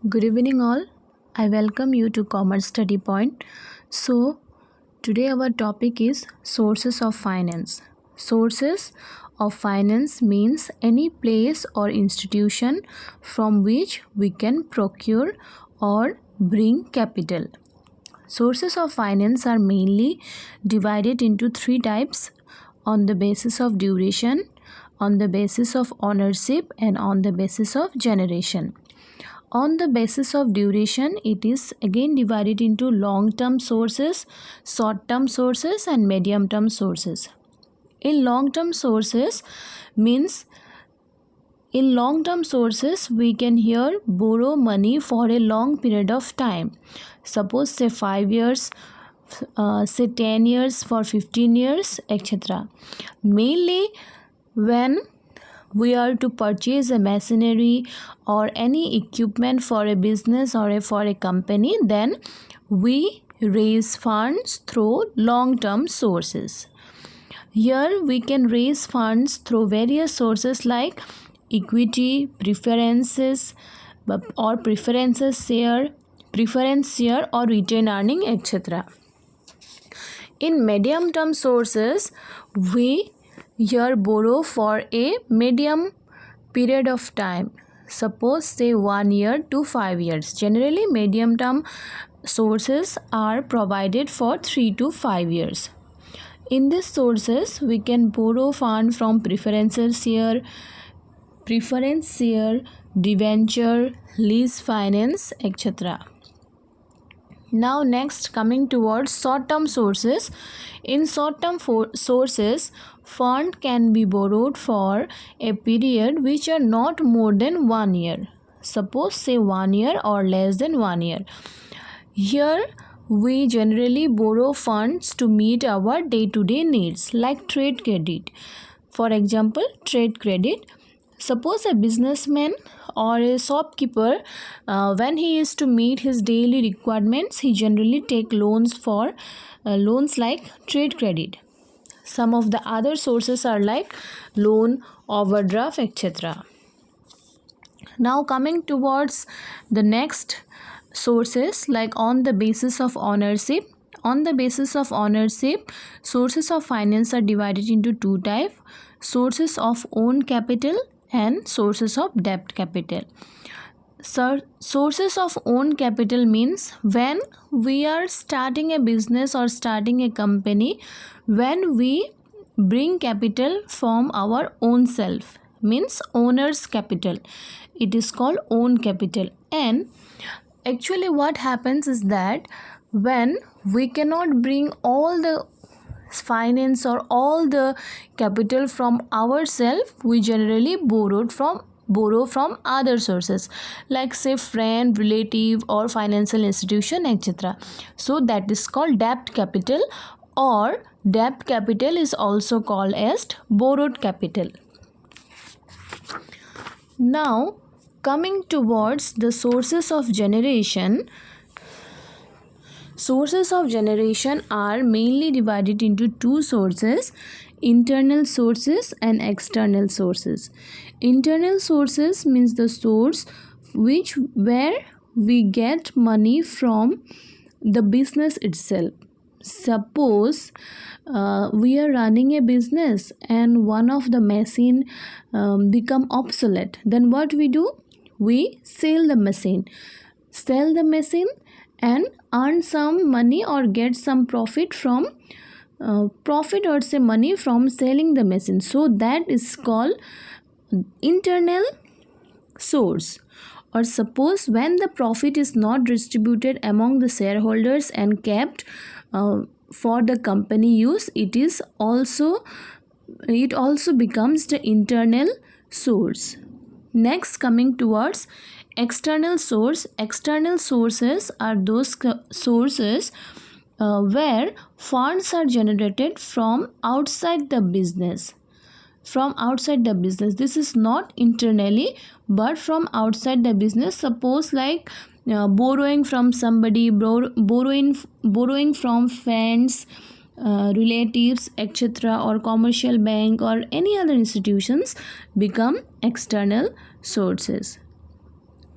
Good evening, all. I welcome you to Commerce Study Point. So, today our topic is sources of finance. Sources of finance means any place or institution from which we can procure or bring capital. Sources of finance are mainly divided into three types on the basis of duration, on the basis of ownership, and on the basis of generation. On the basis of duration, it is again divided into long-term sources, short-term sources, and medium-term sources. In long-term sources means in long-term sources we can here borrow money for a long period of time. Suppose say 5 years, say 10 years, for 15 years, etc. Mainly when we are to purchase a machinery or any equipment for a business or for a company, then we raise funds through long-term sources. Here we can raise funds through various sources like equity, preferences or preference share or retained earning, etc. In medium-term sources, we here borrow for a medium period of time. Suppose say 1 year to 5 years. Generally, medium term sources are provided for 3 to 5 years. In these sources, we can borrow fund from preference share, debenture, lease finance, etc. Now next, coming towards short-term sources. In short-term sources, fund can be borrowed for a period which are not more than 1 year. Suppose say 1 year or less than 1 year. Here we generally borrow funds to meet our day-to-day needs like trade credit. For example, trade credit. Suppose a businessman or a shopkeeper, when he is to meet his daily requirements, he generally take loans for loans like trade credit. Some of the other sources are like loan, overdraft, etc. Now coming towards the next sources, like on the basis of ownership. On the basis of ownership, sources of finance are divided into two types: sources of own capital and sources of debt capital. Sources of own capital means when we are starting a business or starting a company, when we bring capital from our own self, means owner's capital. It is called own capital. And actually what happens is that when we cannot bring all the finance or all the capital from ourselves, we generally borrow from other sources like say friend, relative, or financial institution, etc. So that is called debt capital, or debt capital is also called as borrowed capital. Now coming towards the sources of generation. Sources of generation are mainly divided into two sources: internal sources and external sources. Internal sources means the source where we get money from the business itself. Suppose we are running a business and one of the machine become obsolete, then what we do? We sell the machine and earn some money or get some profit from or say money from selling the machine. So that is called internal source. Or suppose when the profit is not distributed among the shareholders and kept for the company use, it also becomes the internal source. Next, coming towards external source. External sources are those sources where funds are generated from outside the business. This is not internally but from outside the business. Suppose like borrowing from somebody, borrowing from friends, relatives, etc., or commercial bank or any other institutions become external sources.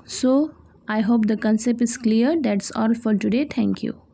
So I hope the concept is clear. That's all for today. Thank you.